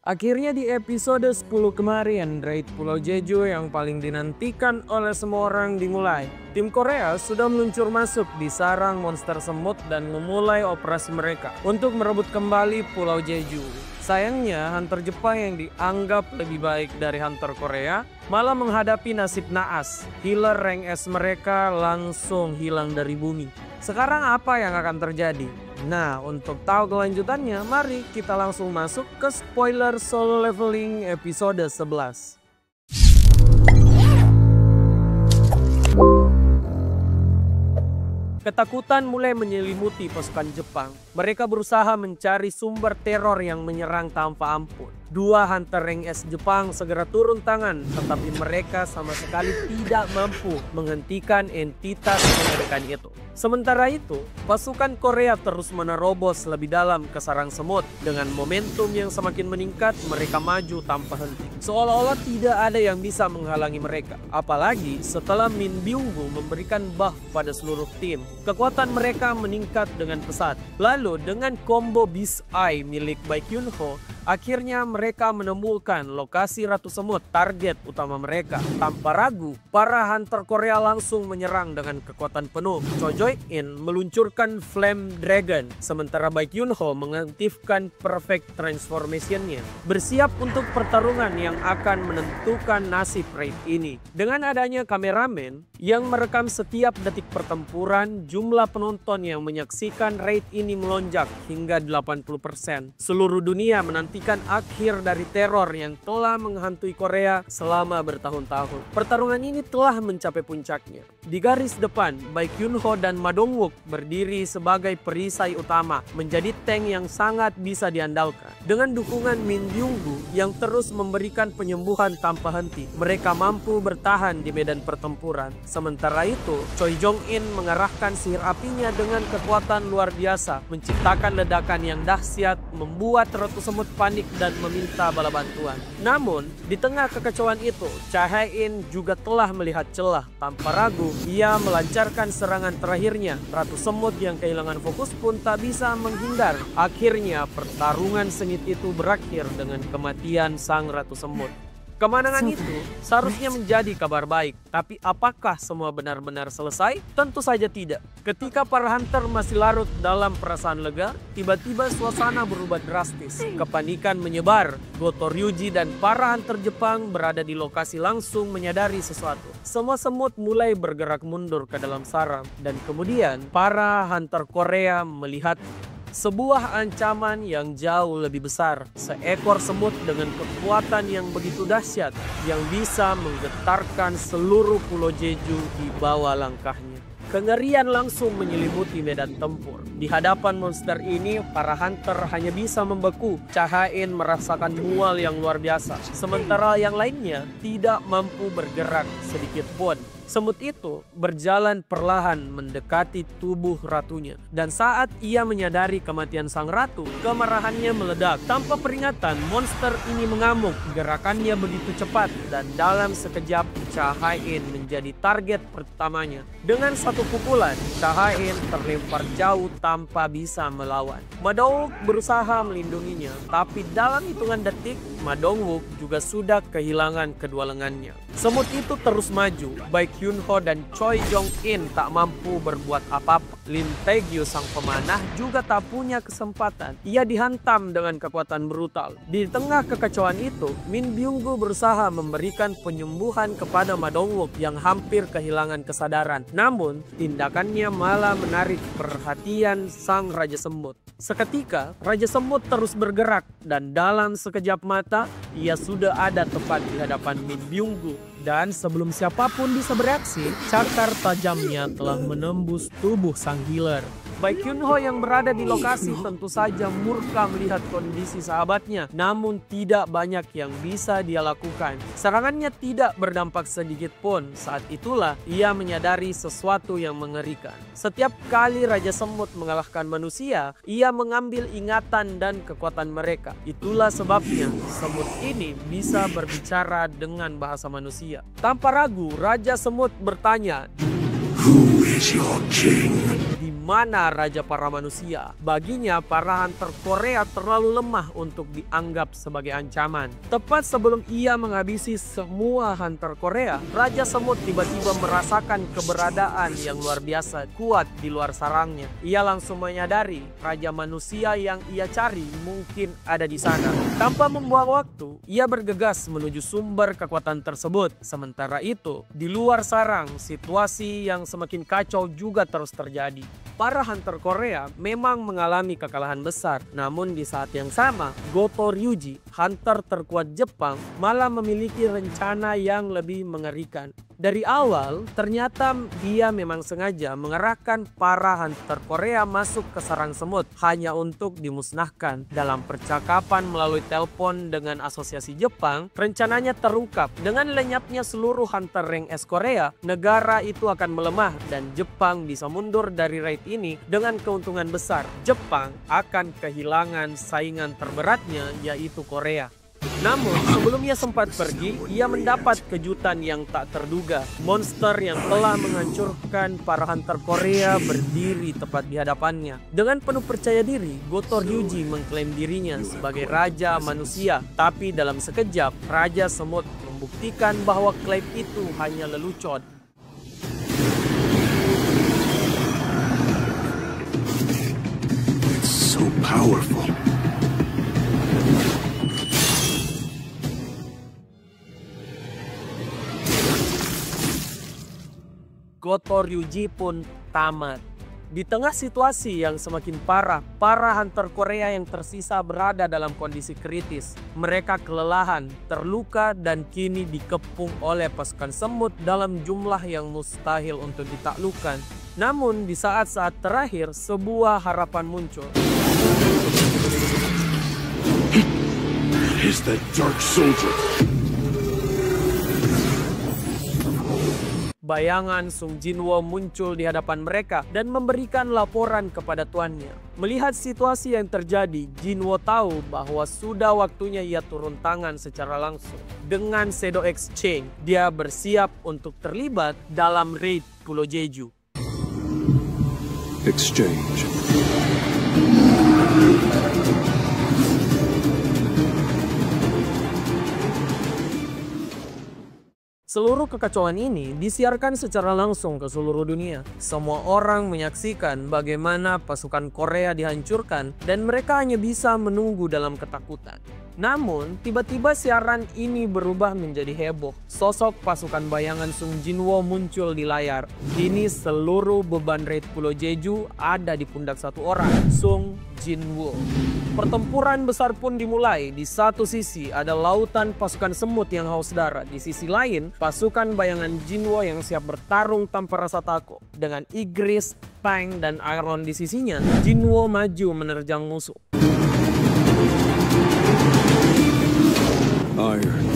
Akhirnya di episode 10 kemarin, Raid Pulau Jeju yang paling dinantikan oleh semua orang dimulai. Tim Korea sudah meluncur masuk di sarang monster semut dan memulai operasi mereka untuk merebut kembali Pulau Jeju. Sayangnya, hunter Jepang yang dianggap lebih baik dari hunter Korea malah menghadapi nasib naas. Healer rank S mereka langsung hilang dari bumi. Sekarang apa yang akan terjadi? Nah, untuk tahu kelanjutannya, mari kita langsung masuk ke spoiler solo leveling episode 11. Ketakutan mulai menyelimuti pasukan Jepang. Mereka berusaha mencari sumber teror yang menyerang tanpa ampun. Dua hunter rank S Jepang segera turun tangan, tetapi mereka sama sekali tidak mampu menghentikan entitas mengerikan itu. Sementara itu, pasukan Korea terus menerobos lebih dalam ke sarang semut. Dengan momentum yang semakin meningkat, mereka maju tanpa henti. Seolah-olah tidak ada yang bisa menghalangi mereka. Apalagi setelah Min Byung-gu memberikan buff pada seluruh tim. Kekuatan mereka meningkat dengan pesat. Lalu dengan combo Beast Eye milik Baekhyunho, akhirnya mereka menemukan lokasi Ratu Semut, target utama mereka. Tanpa ragu, para hunter Korea langsung menyerang dengan kekuatan penuh. Choi Joy-in meluncurkan Flame Dragon, sementara Baekhyunho mengaktifkan Perfect Transformation-nya. Bersiap untuk pertarungan yang akan menentukan nasib raid ini. Dengan adanya kameramen yang merekam setiap detik pertempuran, jumlah penonton yang menyaksikan raid ini melonjak hingga 80%. Seluruh dunia menantikan akhir dari teror yang telah menghantui Korea selama bertahun-tahun. Pertarungan ini telah mencapai puncaknya. Di garis depan, Baekhyunho dan Ma Dong-wook berdiri sebagai perisai utama, menjadi tank yang sangat bisa diandalkan. Dengan dukungan Min Byung-gu yang terus memberikan penyembuhan tanpa henti, mereka mampu bertahan di medan pertempuran. Sementara itu, Choi Jong-in mengarahkan sihir apinya dengan kekuatan luar biasa, menciptakan ledakan yang dahsyat, membuat Ratu Semut panik dan meminta bala bantuan. Namun, di tengah kekacauan itu, Cha Hae-in juga telah melihat celah. Tanpa ragu, ia melancarkan serangan terakhirnya. Ratu Semut yang kehilangan fokus pun tak bisa menghindar. Akhirnya, pertarungan sengit itu berakhir dengan kematian sang Ratu Semut. Kemenangan itu seharusnya menjadi kabar baik, tapi apakah semua benar-benar selesai? Tentu saja tidak. Ketika para hunter masih larut dalam perasaan lega, tiba-tiba suasana berubah drastis. Kepanikan menyebar. Goto Ryuji dan para hunter Jepang berada di lokasi langsung menyadari sesuatu. Semua semut mulai bergerak mundur ke dalam sarang, dan kemudian para hunter Korea melihat sebuah ancaman yang jauh lebih besar. Seekor semut dengan kekuatan yang begitu dahsyat yang bisa menggetarkan seluruh Pulau Jeju di bawah langkahnya. Kengerian langsung menyelimuti medan tempur. Di hadapan monster ini, para hunter hanya bisa membeku. Cha Hae-in merasakan mual yang luar biasa, sementara yang lainnya tidak mampu bergerak sedikit pun. Semut itu berjalan perlahan mendekati tubuh ratunya. Dan saat ia menyadari kematian sang ratu, kemarahannya meledak. Tanpa peringatan, monster ini mengamuk. Gerakannya begitu cepat dan dalam sekejap Cha Hae-in menjadi target pertamanya. Dengan satu pukulan, Cha Hae-in terlempar jauh tanpa bisa melawan. Ma Dong-wook berusaha melindunginya, tapi dalam hitungan detik, Ma Dong-wook juga sudah kehilangan kedua lengannya. Semut itu terus maju. Baekhyunho dan Choi Jong-in tak mampu berbuat apa-apa. Lim Tae-gyu sang pemanah juga tak punya kesempatan. Ia dihantam dengan kekuatan brutal. Di tengah kekacauan itu, Min Byung-gu berusaha memberikan penyembuhan kepada Ma Dong-wook yang hampir kehilangan kesadaran. Namun, tindakannya malah menarik perhatian sang Raja Semut. Seketika, Raja Semut terus bergerak dan dalam sekejap mata, ia sudah ada tepat di hadapan Min Byung-gu. Dan sebelum siapapun bisa bereaksi, cakar tajamnya telah menembus tubuh sang healer. Baekhyunho yang berada di lokasi tentu saja murka melihat kondisi sahabatnya, namun tidak banyak yang bisa dia lakukan. Serangannya tidak berdampak sedikit pun. Saat itulah ia menyadari sesuatu yang mengerikan. Setiap kali Raja Semut mengalahkan manusia, ia mengambil ingatan dan kekuatan mereka. Itulah sebabnya semut ini bisa berbicara dengan bahasa manusia. Tanpa ragu, Raja Semut bertanya, Who is your king? di mana raja para manusia. Baginya, para hunter Korea terlalu lemah untuk dianggap sebagai ancaman. Tepat sebelum ia menghabisi semua hunter Korea, Raja Semut tiba-tiba merasakan keberadaan yang luar biasa kuat di luar sarangnya. Ia langsung menyadari raja manusia yang ia cari mungkin ada di sana. Tanpa membuang waktu, ia bergegas menuju sumber kekuatan tersebut. Sementara itu, di luar sarang, situasi yang semakin kacau juga terus terjadi. Para hunter Korea memang mengalami kekalahan besar, namun di saat yang sama, Goto Ryuji, hunter terkuat Jepang, malah memiliki rencana yang lebih mengerikan. Dari awal, ternyata dia memang sengaja mengerahkan para hunter Korea masuk ke sarang semut hanya untuk dimusnahkan. Dalam percakapan melalui telepon dengan asosiasi Jepang, rencananya terungkap dengan lenyapnya seluruh hunter rank S Korea, negara itu akan melemah dan Jepang bisa mundur dari raid ini dengan keuntungan besar. Jepang akan kehilangan saingan terberatnya, yaitu Korea. Namun, sebelum ia sempat pergi, ia mendapat kejutan yang tak terduga. Monster yang telah menghancurkan para hunter Korea berdiri tepat di hadapannya. Dengan penuh percaya diri, Goto Ryuji mengklaim dirinya sebagai Raja Manusia. Tapi dalam sekejap, Raja Semut membuktikan bahwa klaim itu hanya lelucon. It's so powerful. Goto Ryuji pun tamat. Di tengah situasi yang semakin parah, para hunter Korea yang tersisa berada dalam kondisi kritis. Mereka kelelahan, terluka, dan kini dikepung oleh pasukan semut dalam jumlah yang mustahil untuk ditaklukkan. Namun di saat-saat terakhir, sebuah harapan muncul. That is the Dark Soldier. Bayangan Sung Jinwo muncul di hadapan mereka dan memberikan laporan kepada tuannya. Melihat situasi yang terjadi, Jinwo tahu bahwa sudah waktunya ia turun tangan secara langsung. Dengan Shadow Exchange, dia bersiap untuk terlibat dalam raid Pulau Jeju. Exchange. Seluruh kekacauan ini disiarkan secara langsung ke seluruh dunia. Semua orang menyaksikan bagaimana pasukan Korea dihancurkan dan mereka hanya bisa menunggu dalam ketakutan. Namun, tiba-tiba siaran ini berubah menjadi heboh. Sosok pasukan bayangan Sung Jinwo muncul di layar. Kini seluruh beban raid Pulau Jeju ada di pundak satu orang, Sung Jinwo. Pertempuran besar pun dimulai. Di satu sisi ada lautan pasukan semut yang haus darah. Di sisi lain, pasukan bayangan Jinwo yang siap bertarung tanpa rasa takut. Dengan Igris, Tang, dan Iron di sisinya, Jinwo maju menerjang musuh. Iron.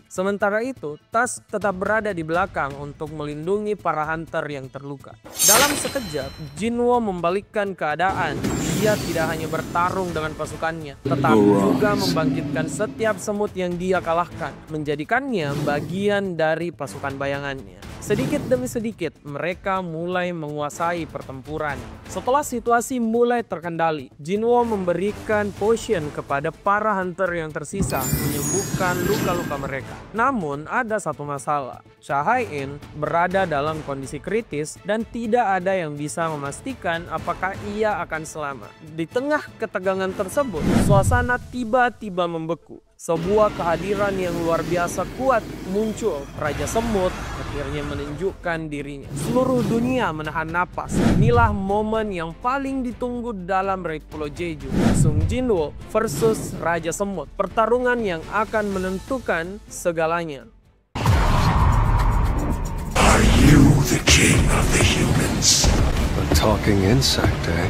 Sementara itu, Tas tetap berada di belakang untuk melindungi para hunter yang terluka. Dalam sekejap, Jinwo membalikkan keadaan. Dia tidak hanya bertarung dengan pasukannya, tetapi juga membangkitkan setiap semut yang dia kalahkan, menjadikannya bagian dari pasukan bayangannya. Sedikit demi sedikit, mereka mulai menguasai pertempuran. Setelah situasi mulai terkendali, Jinwo memberikan potion kepada para hunter yang tersisa, menyembuhkan luka-luka mereka. Namun, ada satu masalah. Cha Hae-in berada dalam kondisi kritis dan tidak ada yang bisa memastikan apakah ia akan selamat. Di tengah ketegangan tersebut, suasana tiba-tiba membeku. Sebuah kehadiran yang luar biasa kuat muncul. Raja Semut akhirnya menunjukkan dirinya. Seluruh dunia menahan napas. Inilah momen yang paling ditunggu dalam raid Pulau Jeju. Sung Jinwo versus Raja Semut. Pertarungan yang akan menentukan segalanya. Are you the king of the humans? A talking insect, eh?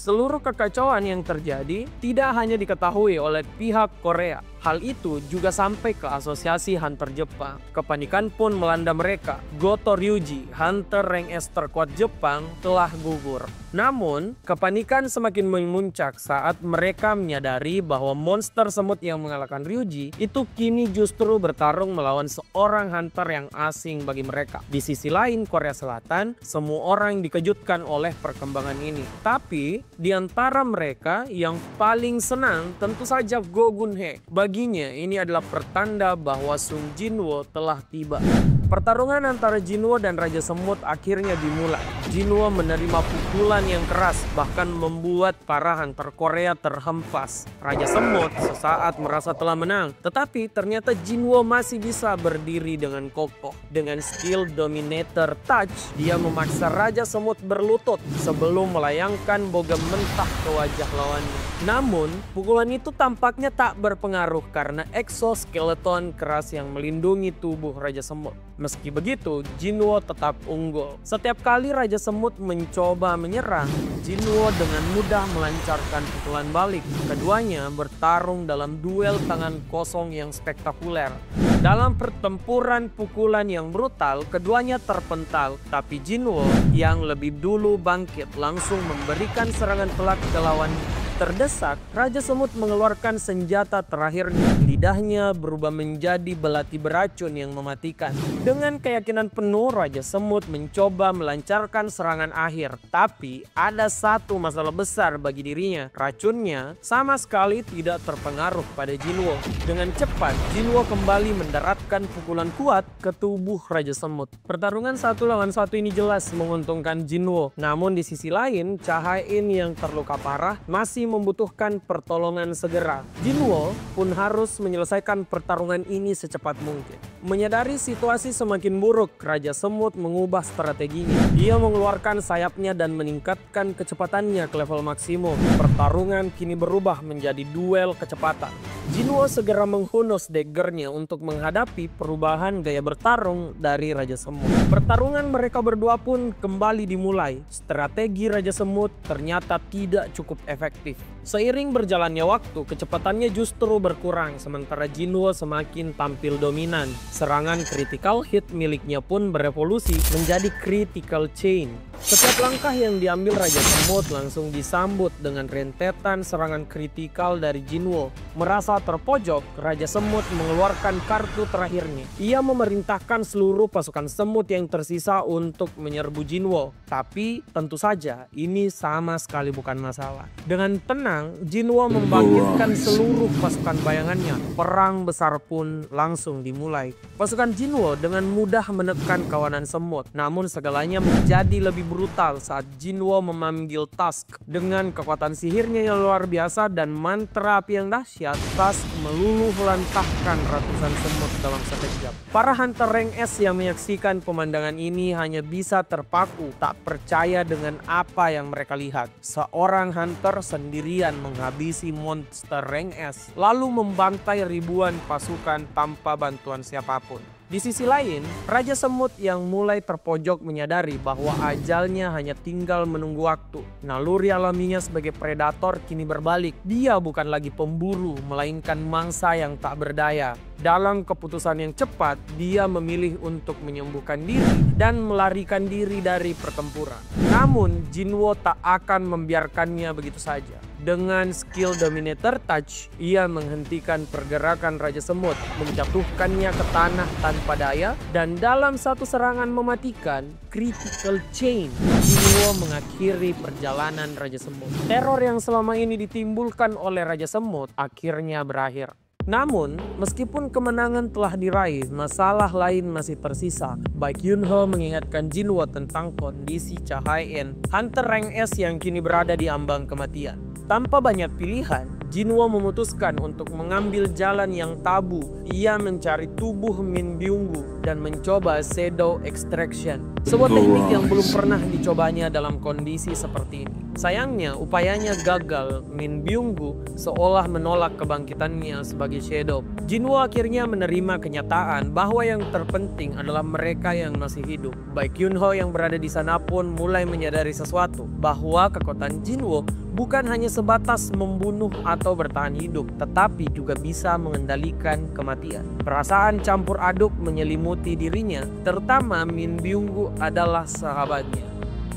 Seluruh kekacauan yang terjadi tidak hanya diketahui oleh pihak Korea. Hal itu juga sampai ke asosiasi hunter Jepang. Kepanikan pun melanda mereka. Goto Ryuji, hunter rank S terkuat Jepang, telah gugur. Namun, kepanikan semakin memuncak saat mereka menyadari bahwa monster semut yang mengalahkan Ryuji itu kini justru bertarung melawan seorang hunter yang asing bagi mereka. Di sisi lain, Korea Selatan, semua orang dikejutkan oleh perkembangan ini. Tapi, di antara mereka yang paling senang tentu saja Go Gun-hye. Baginya, ini adalah pertanda bahwa Sung Jinwoo telah tiba. Pertarungan antara Jinwoo dan Raja Semut akhirnya dimulai. Jinwoo menerima pukulan yang keras, bahkan membuat para hunter Korea terhempas. Raja Semut sesaat merasa telah menang, tetapi ternyata Jinwoo masih bisa berdiri dengan kokoh. Dengan skill Dominator Touch, dia memaksa Raja Semut berlutut sebelum melayangkan bogem mentah ke wajah lawannya. Namun, pukulan itu tampaknya tak berpengaruh karena exoskeleton keras yang melindungi tubuh Raja Semut. Meski begitu, Jinwoo tetap unggul. Setiap kali Raja Semut mencoba menyerang, Jinwoo dengan mudah melancarkan pukulan balik. Keduanya bertarung dalam duel tangan kosong yang spektakuler. Dalam pertempuran pukulan yang brutal, keduanya terpental, tapi Jinwoo yang lebih dulu bangkit langsung memberikan serangan telak ke lawannya. Terdesak, Raja Semut mengeluarkan senjata terakhirnya. Lidahnya berubah menjadi belati beracun yang mematikan. Dengan keyakinan penuh, Raja Semut mencoba melancarkan serangan akhir. Tapi ada satu masalah besar bagi dirinya. Racunnya sama sekali tidak terpengaruh pada Jinwoo. Dengan cepat, Jinwoo kembali mendaratkan pukulan kuat ke tubuh Raja Semut. Pertarungan 1 lawan 1 ini jelas menguntungkan Jinwoo. Namun di sisi lain, Cha-Hae-in yang terluka parah masih membutuhkan pertolongan segera. Jinwoo pun harus menyelesaikan pertarungan ini secepat mungkin. Menyadari situasi semakin buruk, Raja Semut mengubah strateginya. Dia mengeluarkan sayapnya dan meningkatkan kecepatannya ke level maksimum. Pertarungan kini berubah menjadi duel kecepatan. Jinwoo segera menghunus daggernya untuk menghadapi perubahan gaya bertarung dari Raja Semut. Pertarungan mereka berdua pun kembali dimulai. Strategi Raja Semut ternyata tidak cukup efektif. Seiring berjalannya waktu, kecepatannya justru berkurang sementara Jinwoo semakin tampil dominan. Serangan critical hit miliknya pun berevolusi menjadi critical chain. Setiap langkah yang diambil Raja Semut langsung disambut dengan rentetan serangan kritikal dari Jinwoo. Merasa terpojok, Raja Semut mengeluarkan kartu terakhirnya. Ia memerintahkan seluruh pasukan semut yang tersisa untuk menyerbu Jinwoo. Tapi tentu saja ini sama sekali bukan masalah. Dengan tenang, Jinwoo membangkitkan seluruh pasukan bayangannya. Perang besar pun langsung dimulai. Pasukan Jinwoo dengan mudah menekan kawanan semut. Namun segalanya menjadi lebih brutal saat Jinwoo memanggil Tusk. Dengan kekuatan sihirnya yang luar biasa dan mantra api yang dahsyat, Tusk meluluh lantahkan ratusan semut dalam sekejap. Para hunter rank S yang menyaksikan pemandangan ini hanya bisa terpaku, tak percaya dengan apa yang mereka lihat. Seorang hunter sendirian menghabisi monster rank S, lalu membantai ribuan pasukan tanpa bantuan siapapun. Di sisi lain, Raja Semut yang mulai terpojok menyadari bahwa ajalnya hanya tinggal menunggu waktu. Naluri alaminya sebagai predator kini berbalik. Dia bukan lagi pemburu, melainkan mangsa yang tak berdaya. Dalam keputusan yang cepat, dia memilih untuk menyembuhkan diri dan melarikan diri dari pertempuran. Namun, Jinwoo tak akan membiarkannya begitu saja. Dengan skill Dominator Touch, ia menghentikan pergerakan Raja Semut, menjatuhkannya ke tanah tanpa daya, dan dalam satu serangan mematikan, Critical Chain, Jinwoo mengakhiri perjalanan Raja Semut. Teror yang selama ini ditimbulkan oleh Raja Semut akhirnya berakhir. Namun, meskipun kemenangan telah diraih, masalah lain masih tersisa. Baek Yun-ho mengingatkan Jinwoo tentang kondisi Cha-Hae-in, hunter rank S yang kini berada di ambang kematian. Tanpa banyak pilihan, Jinwoo memutuskan untuk mengambil jalan yang tabu. Ia mencari tubuh Min Byung-gu, dan mencoba Shadow Extraction, sebuah teknik yang belum pernah dicobanya dalam kondisi seperti ini. Sayangnya, upayanya gagal. Min Byung-gu seolah menolak kebangkitannya sebagai Shadow. Jinwoo akhirnya menerima kenyataan bahwa yang terpenting adalah mereka yang masih hidup. Baik Yunho yang berada di sana pun mulai menyadari sesuatu, bahwa kekuatan Jinwoo bukan hanya sebatas membunuh atau bertahan hidup, tetapi juga bisa mengendalikan kematian. Perasaan campur aduk menyelimuti dirinya, terutama Min Byung-gu adalah sahabatnya.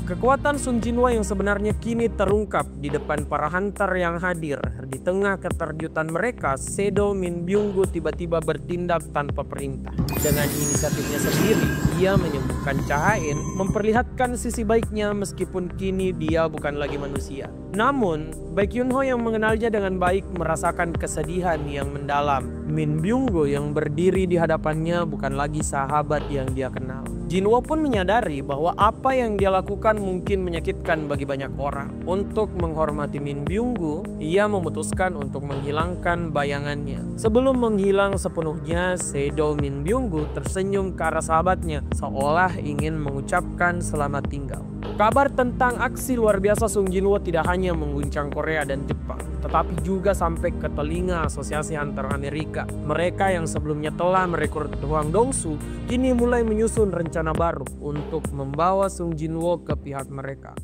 Kekuatan Sung Jinwoo yang sebenarnya kini terungkap di depan para hunter yang hadir. Di tengah keterjutan mereka, Shadow Min Byung-gu tiba-tiba bertindak tanpa perintah. Dengan inisiatifnya sendiri, dia menyembuhkan Cha Ha-in, memperlihatkan sisi baiknya meskipun kini dia bukan lagi manusia. Namun, baik Yunho yang mengenalnya dengan baik merasakan kesedihan yang mendalam. Min Byung-gu yang berdiri di hadapannya bukan lagi sahabat yang dia kenal. Jinwoo pun menyadari bahwa apa yang dia lakukan mungkin menyakitkan bagi banyak orang. Untuk menghormati Min Byung-gu, ia memutuskan untuk menghilangkan bayangannya. Sebelum menghilang sepenuhnya, Shadow Min Byung-gu tersenyum ke arah sahabatnya, seolah ingin mengucapkan selamat tinggal. Kabar tentang aksi luar biasa Sung Jinwoo tidak hanya mengguncang Korea dan Jepang, tetapi juga sampai ke telinga Asosiasi Hunter Amerika. Mereka yang sebelumnya telah merekrut Hwang Dong-su kini mulai menyusun rencana baru untuk membawa Sung Jinwoo ke pihak mereka.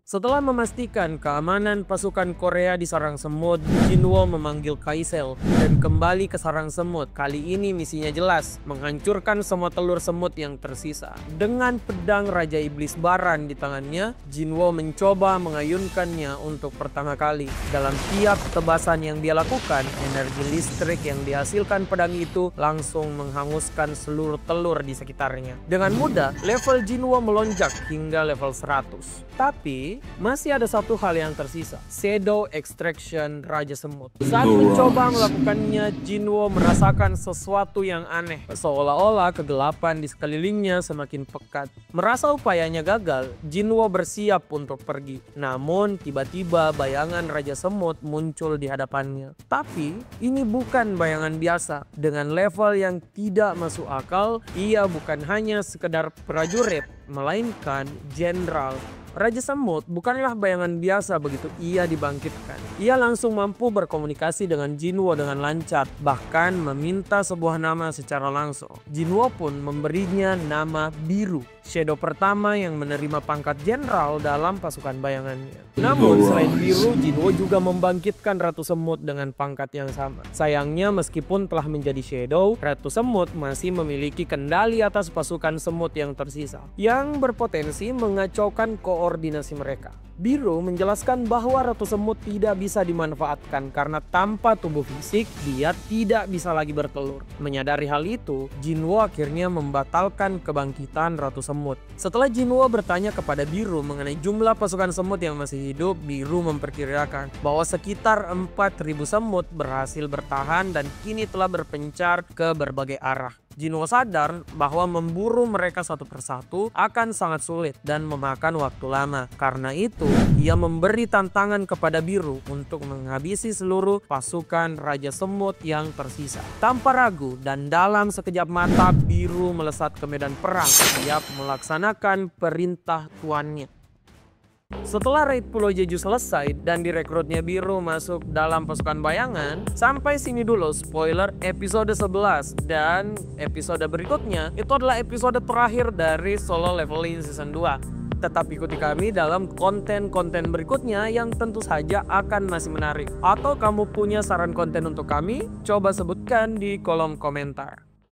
Setelah memastikan keamanan pasukan Korea di sarang semut, Jinwoo memanggil Kaisel dan kembali ke sarang semut. Kali ini misinya jelas, menghancurkan semua telur semut yang tersisa. Dengan pedang Raja Iblis Baran di tangannya, Jinwoo mencoba mengayunkannya untuk pertama kali. Dalam tiap tebasan yang dia lakukan, energi listrik yang dihasilkan pedang itu langsung menghanguskan seluruh telur di sekitarnya. Dengan mudah, level Jinwoo melonjak hingga level 100. Tapi masih ada satu hal yang tersisa, Shadow Extraction Raja Semut. Saat mencoba melakukannya, Jinwoo merasakan sesuatu yang aneh. Seolah-olah kegelapan di sekelilingnya semakin pekat. Merasa upayanya gagal, Jinwoo bersiap untuk pergi. Namun tiba-tiba bayangan Raja Semut muncul di hadapannya. Tapi ini bukan bayangan biasa. Dengan level yang tidak masuk akal, ia bukan hanya sekedar prajurit, melainkan jenderal. Raja Semut bukanlah bayangan biasa begitu ia dibangkitkan. Ia langsung mampu berkomunikasi dengan Jinwoo dengan lancar, bahkan meminta sebuah nama secara langsung. Jinwoo pun memberinya nama Biru, Shadow pertama yang menerima pangkat jenderal dalam pasukan bayangannya. Namun selain Biru, Jinwoo juga membangkitkan Ratu Semut dengan pangkat yang sama. Sayangnya meskipun telah menjadi Shadow, Ratu Semut masih memiliki kendali atas pasukan semut yang tersisa, yang berpotensi mengacaukan koordinasi mereka. Biru menjelaskan bahwa Ratu Semut tidak bisa dimanfaatkan karena tanpa tubuh fisik dia tidak bisa lagi bertelur. Menyadari hal itu, Jinwoo akhirnya membatalkan kebangkitan Ratu Semut. Setelah Jinwoo bertanya kepada Biru mengenai jumlah pasukan semut yang masih hidup, Biru memperkirakan bahwa sekitar 4.000 semut berhasil bertahan dan kini telah berpencar ke berbagai arah. Jinwoo sadar bahwa memburu mereka satu persatu akan sangat sulit dan memakan waktu lama. Karena itu, ia memberi tantangan kepada Biru untuk menghabisi seluruh pasukan Raja Semut yang tersisa. Tanpa ragu dan dalam sekejap mata, Biru melesat ke medan perang, siap melaksanakan perintah tuannya. Setelah raid Pulau Jeju selesai dan direkrutnya Biru masuk dalam pasukan bayangan, sampai sini dulu spoiler episode 11, dan episode berikutnya itu adalah episode terakhir dari Solo Leveling Season 2. Tetap ikuti kami dalam konten-konten berikutnya yang tentu saja akan masih menarik. Atau kamu punya saran konten untuk kami? Coba sebutkan di kolom komentar.